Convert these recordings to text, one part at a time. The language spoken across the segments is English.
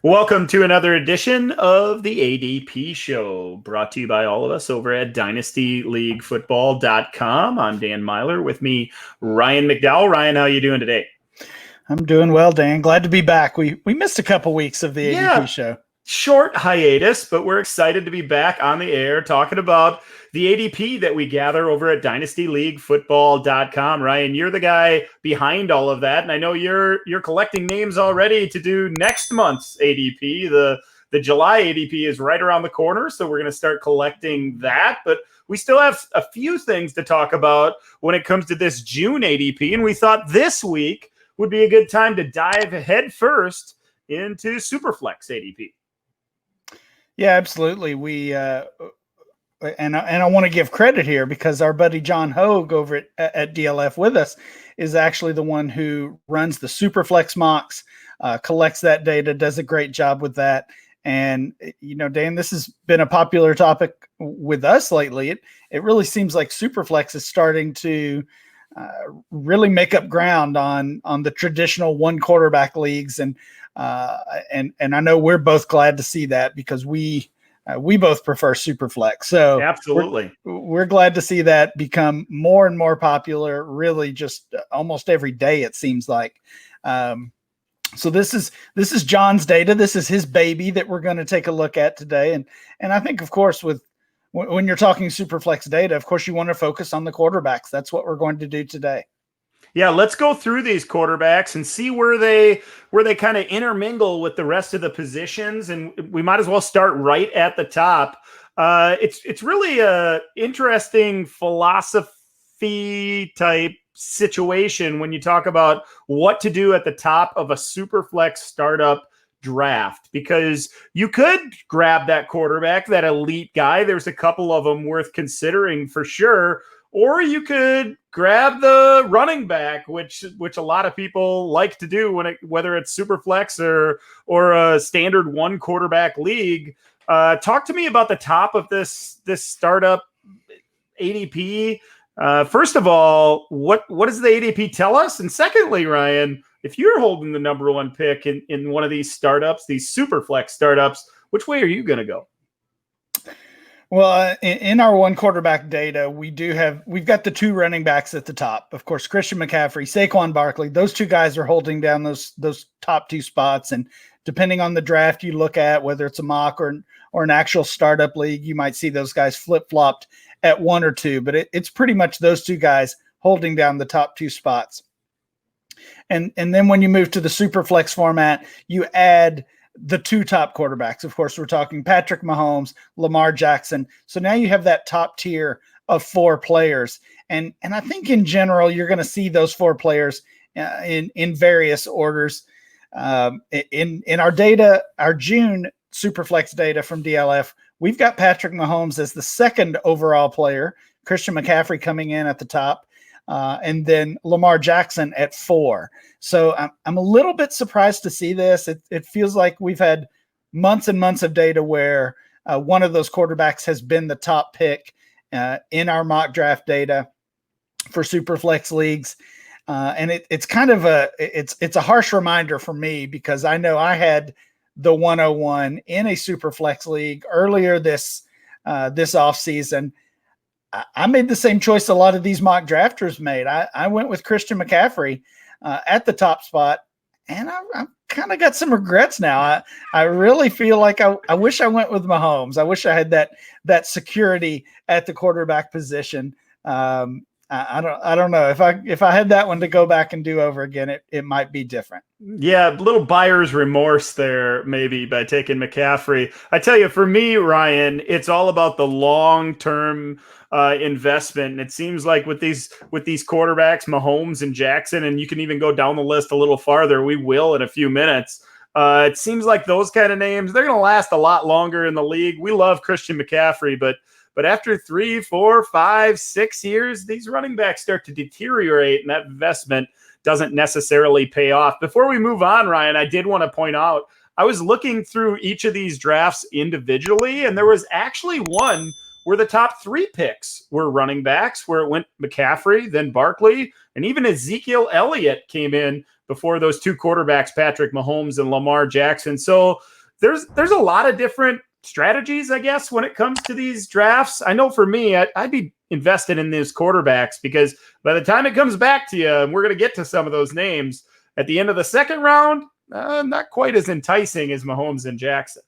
Welcome to another edition of the ADP Show, brought to you by all of us over at DynastyLeagueFootball.com. I'm Dan Myler. With me, Ryan McDowell. Ryan, how are you doing today? I'm doing well, Dan. Glad to be back. We missed a couple weeks of the ADP show. Short hiatus, but we're excited to be back on the air talking about the ADP that we gather over at DynastyLeagueFootball.com. Ryan, you're the guy behind all of that, and I know you're collecting names already to do next month's ADP. The July ADP is right around the corner, so we're going to start collecting that, but we still have a few things to talk about when it comes to this June ADP, and we thought this week would be a good time to dive head first into Superflex ADP. Yeah, absolutely. We and I want to give credit here because our buddy John Hogue over at DLF with us is actually the one who runs the Superflex mocks, collects that data, does a great job with that. And, you know, Dan, this has been a popular topic with us lately. It really seems like Superflex is starting to really make up ground on the traditional one quarterback leagues. And I know we're both glad to see that because we both prefer Superflex. So absolutely, we're glad to see that become more and more popular. Really, just almost every day it seems like. So this is John's data. This is his baby that we're going to take a look at today. And I think, of course, when you're talking Superflex data, of course, you want to focus on the quarterbacks. That's what we're going to do today. Yeah, let's go through these quarterbacks and see where they kind of intermingle with the rest of the positions, and we might as well start right at the top. It's really a interesting philosophy type situation when you talk about what to do at the top of a Superflex startup draft, because you could grab that quarterback, that elite guy. There's a couple of them worth considering for sure. Or you could grab the running back, which a lot of people like to do whether it's Superflex or a standard one quarterback league. Talk to me about the top of this startup ADP. First of all, what does the ADP tell us? And secondly, Ryan, if you're holding the number one pick in one of these startups, these Superflex startups, which way are you going to go? Well, in our one quarterback data, we've got the two running backs at the top. Of course, Christian McCaffrey, Saquon Barkley, those two guys are holding down those top two spots. And depending on the draft you look at, whether it's a mock or an actual startup league, you might see those guys flip-flopped at one or two. But it's pretty much those two guys holding down the top two spots. And then when you move to the Superflex format, you add the two top quarterbacks. Of course, we're talking Patrick Mahomes, Lamar Jackson. So now you have that top tier of four players. And I think in general, you're going to see those four players in various orders. In our data, our June Superflex data from DLF, we've got Patrick Mahomes as the second overall player, Christian McCaffrey coming in at the top, and then Lamar Jackson at 4. So I'm a little bit surprised to see this. It feels like we've had months and months of data where one of those quarterbacks has been the top pick in our mock draft data for Superflex leagues. And it's kind of it's a harsh reminder for me because I know I had the 101 in a Superflex league earlier this offseason. I made the same choice a lot of these mock drafters made. I went with Christian McCaffrey at the top spot, and I've kind of got some regrets now. I really feel like I wish I went with Mahomes. I wish I had that security at the quarterback position. I don't know if I had that one to go back and do over again, it might be different. Yeah, a little buyer's remorse there maybe by taking McCaffrey. I tell you, for me, Ryan, it's all about the long-term investment. And it seems like with these quarterbacks, Mahomes and Jackson, and you can even go down the list a little farther. We will in a few minutes. It seems like those kind of names, they're going to last a lot longer in the league. We love Christian McCaffrey, but after 3, 4, 5, 6 years, these running backs start to deteriorate, and that investment doesn't necessarily pay off. Before we move on, Ryan, I did want to point out, I was looking through each of these drafts individually, and there was actually one where the top 3 picks were running backs, where it went McCaffrey, then Barkley, and even Ezekiel Elliott came in before those 2 quarterbacks, Patrick Mahomes and Lamar Jackson. So there's a lot of different strategies, I guess, when it comes to these drafts. I know for me, I'd be invested in these quarterbacks because by the time it comes back to you, and we're going to get to some of those names at the end of the second round, not quite as enticing as Mahomes and Jackson.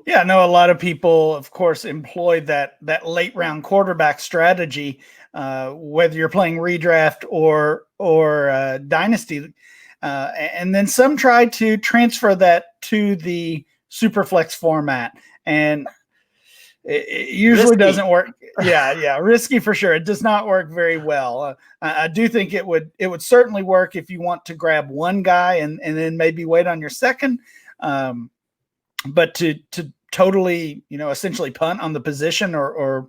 Yeah, I know a lot of people, of course, employed that late round quarterback strategy, whether you're playing redraft or Dynasty. And then some try to transfer that to the Superflex format, and it usually doesn't work. Yeah, risky for sure. It does not work very well. I do think it would certainly work if you want to grab one guy and then maybe wait on your second. But to totally, essentially punt on the position or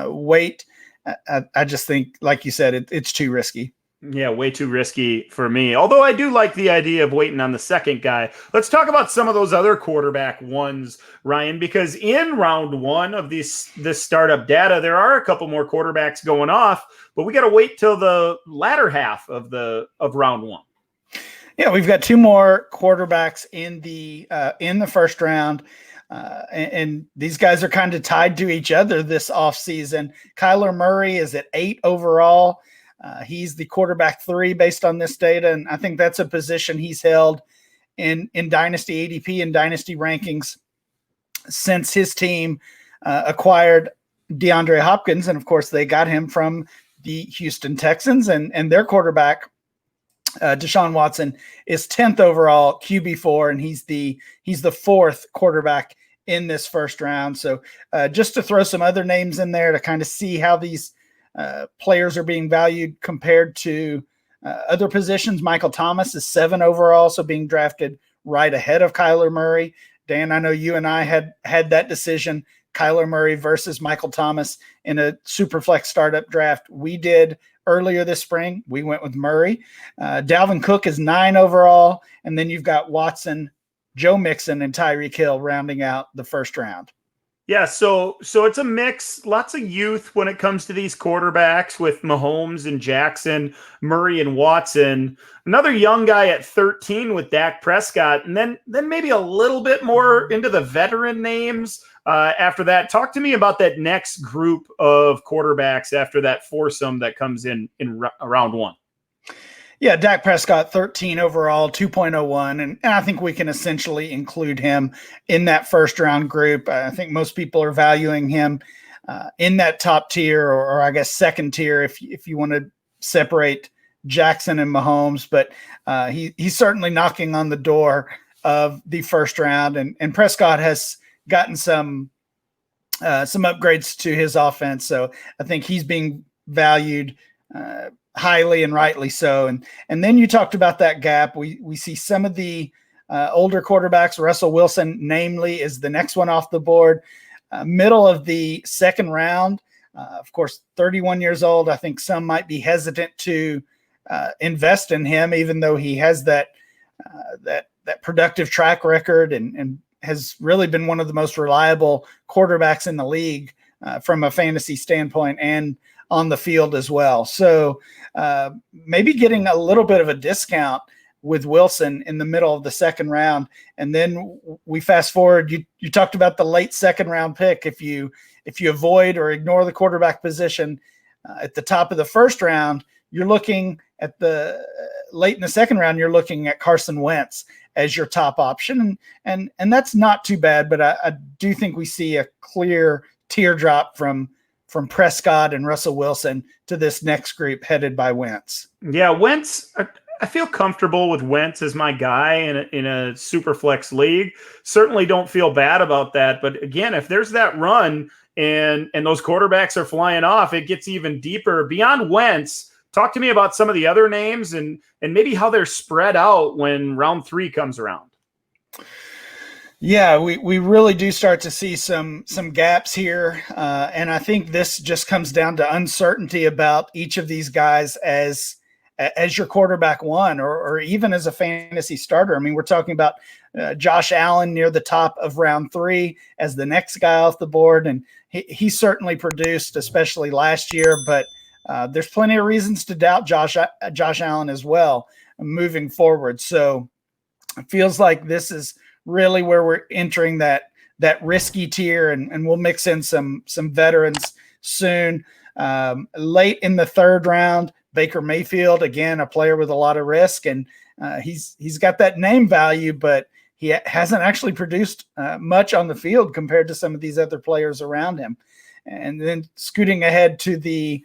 wait, I just think, like you said, it's too risky. Yeah, way too risky for me. Although I do like the idea of waiting on the second guy. Let's talk about some of those other quarterback ones, Ryan, because in round one of this startup data, there are a couple more quarterbacks going off, but we got to wait till the latter half of round one. Yeah, we've got two more quarterbacks in the first round. And these guys are kind of tied to each other this offseason. Kyler Murray is at 8 overall. He's the quarterback 3 based on this data, and I think that's a position he's held in Dynasty ADP and Dynasty rankings since his team acquired DeAndre Hopkins, and of course they got him from the Houston Texans, and their quarterback Deshaun Watson is 10th overall, QB4, and he's the 4th quarterback in this first round. So just to throw some other names in there to kind of see how these players are being valued compared to other positions. Michael Thomas is 7 overall, so being drafted right ahead of Kyler Murray. Dan, I know you and I had that decision, Kyler Murray versus Michael Thomas, in a Superflex startup draft we did earlier this spring. We went with Murray. Dalvin Cook is 9 overall, and then you've got Watson, Joe Mixon, and Tyreek Hill rounding out the first round. Yeah, so it's a mix, lots of youth when it comes to these quarterbacks with Mahomes and Jackson, Murray and Watson. Another young guy at 13 with Dak Prescott, and then maybe a little bit more into the veteran names after that. Talk to me about that next group of quarterbacks after that foursome that comes in round one. Yeah, Dak Prescott, 13 overall, 2.01, and I think we can essentially include him in that first round group. I think most people are valuing him in that top tier, or I guess second tier, if you want to separate Jackson and Mahomes. But he's certainly knocking on the door of the first round, and Prescott has gotten some upgrades to his offense, so I think he's being valued highly and rightly so. And then you talked about that gap. We see some of the older quarterbacks. Russell Wilson, namely, is the next one off the board. Middle of the second round, of course, 31 years old. I think some might be hesitant to invest in him, even though he has that productive track record and has really been one of the most reliable quarterbacks in the league from a fantasy standpoint and on the field as well. So maybe getting a little bit of a discount with Wilson in the middle of the second round. And then we fast forward, you talked about the late second round pick. If you avoid or ignore the quarterback position at the top of the first round, you're looking at the late in the second round, you're looking at Carson Wentz as your top option. And that's not too bad, but I do think we see a clear teardrop from Prescott and Russell Wilson to this next group headed by Wentz. Yeah, Wentz, I feel comfortable with Wentz as my guy in a Superflex league. Certainly don't feel bad about that. But again, if there's that run and those quarterbacks are flying off, it gets even deeper. Beyond Wentz, talk to me about some of the other names and maybe how they're spread out when round 3 comes around. Yeah, we really do start to see some gaps here. And I think this just comes down to uncertainty about each of these guys as your quarterback 1 or even as a fantasy starter. I mean, we're talking about Josh Allen near the top of round 3 as the next guy off the board. And he certainly produced, especially last year, but there's plenty of reasons to doubt Josh Allen as well moving forward. So it feels like this is really where we're entering that risky tier, and we'll mix in some veterans soon. Late in the third round, Baker Mayfield, again, a player with a lot of risk, and he's got that name value, but he hasn't actually produced much on the field compared to some of these other players around him. And then scooting ahead to the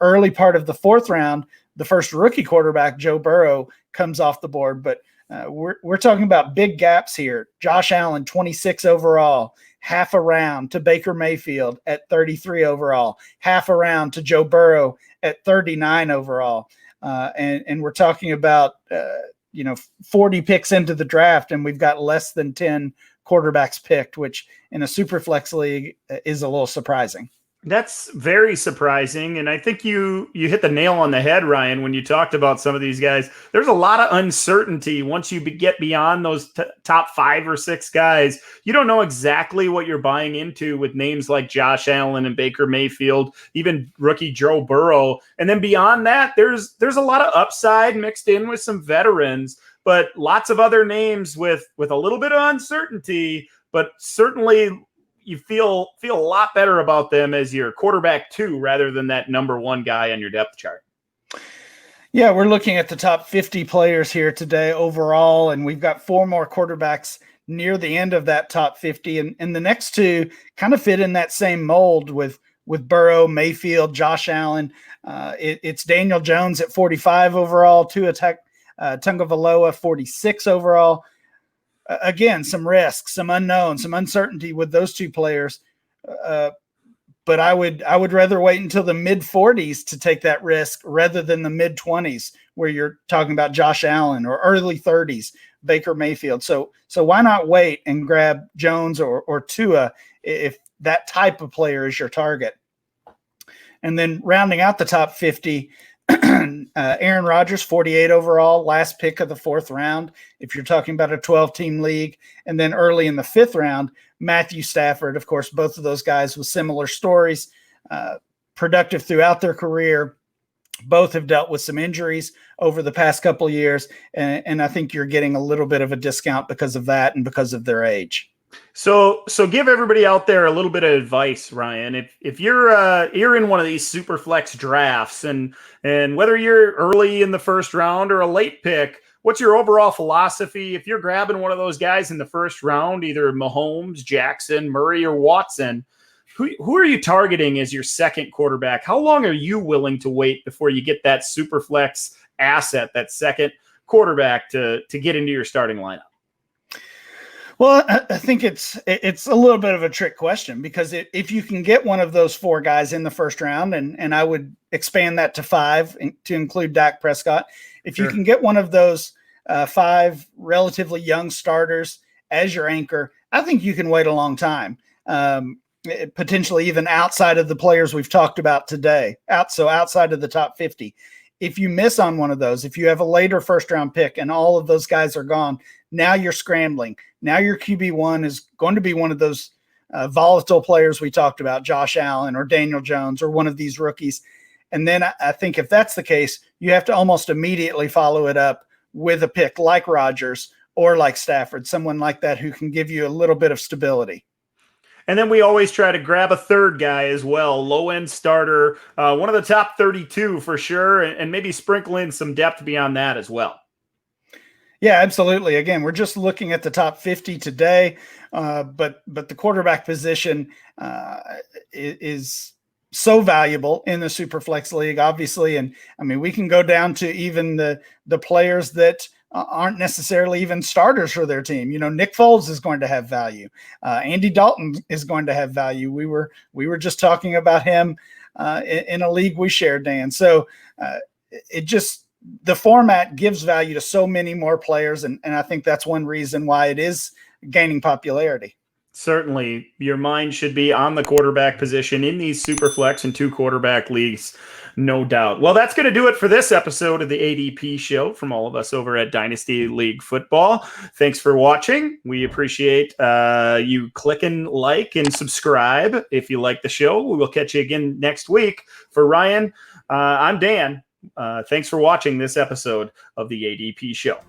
early part of the fourth round, the first rookie quarterback, Joe Burrow, comes off the board. But we're talking about big gaps here. Josh Allen, 26 overall, half a round to Baker Mayfield at 33 overall, half a round to Joe Burrow at 39 overall. And we're talking about 40 picks into the draft, and we've got less than 10 quarterbacks picked, which in a super flex league is a little surprising. That's very surprising. And I think you hit the nail on the head, Ryan, when you talked about some of these guys. There's a lot of uncertainty once you get beyond those top 5 or 6 guys. You don't know exactly what you're buying into with names like Josh Allen and Baker Mayfield, even rookie Joe Burrow. And then beyond that, there's a lot of upside mixed in with some veterans, but lots of other names with a little bit of uncertainty, but certainly you feel a lot better about them as your quarterback 2 rather than that number 1 guy on your depth chart. Yeah, we're looking at the top 50 players here today overall, and we've got 4 more quarterbacks near the end of that top 50, and the next 2 kind of fit in that same mold with Burrow, Mayfield, Josh Allen. It's Daniel Jones at 45 overall, Tua Tagovailoa 46 overall. Again, some risk, some unknown, some uncertainty with those 2 players. But I would rather wait until the mid 40s to take that risk rather than the mid 20s where you're talking about Josh Allen, or early 30s, Baker Mayfield. So why not wait and grab Jones or Tua if that type of player is your target? And then rounding out the top 50, Aaron Rodgers, 48 overall, last pick of the 4th round, if you're talking about a 12-team league. And then early in the 5th round, Matthew Stafford, of course, both of those guys with similar stories, productive throughout their career. Both have dealt with some injuries over the past couple of years, and I think you're getting a little bit of a discount because of that and because of their age. So give everybody out there a little bit of advice, Ryan. If you're in one of these super flex drafts, and whether you're early in the 1st round or a late pick, what's your overall philosophy? If you're grabbing one of those guys in the 1st round, either Mahomes, Jackson, Murray, or Watson, who are you targeting as your second quarterback? How long are you willing to wait before you get that super flex asset, that second quarterback to get into your starting lineup? Well, I think it's a little bit of a trick question, because if you can get one of those 4 guys in the 1st round, and I would expand that to 5 to include Dak Prescott, if you can get one of those 5 relatively young starters as your anchor, I think you can wait a long time, potentially even outside of the players we've talked about today, outside of the top 50. If you miss on one of those, if you have a later 1st round pick and all of those guys are gone, now you're scrambling. Now your QB1 is going to be one of those volatile players we talked about, Josh Allen or Daniel Jones or one of these rookies. And then I think if that's the case, you have to almost immediately follow it up with a pick like Rodgers or like Stafford, someone like that who can give you a little bit of stability. And then we always try to grab a 3rd guy as well, low-end starter, one of the top 32 for sure, and maybe sprinkle in some depth beyond that as well. Yeah, absolutely. Again, we're just looking at the top 50 today, but the quarterback position is so valuable in the Superflex League, obviously. And I mean, we can go down to even the players that aren't necessarily even starters for their team. Nick Foles is going to have value. Andy Dalton is going to have value. We were just talking about him in a league we shared, Dan. So the format gives value to so many more players, and I think that's one reason why it is gaining popularity. Certainly, your mind should be on the quarterback position in these Superflex and 2 quarterback leagues, no doubt. Well, that's going to do it for this episode of the ADP show from all of us over at Dynasty League Football. Thanks for watching. We appreciate you clicking like and subscribe if you like the show. We will catch you again next week. For Ryan, I'm Dan. Thanks for watching this episode of the ADP show.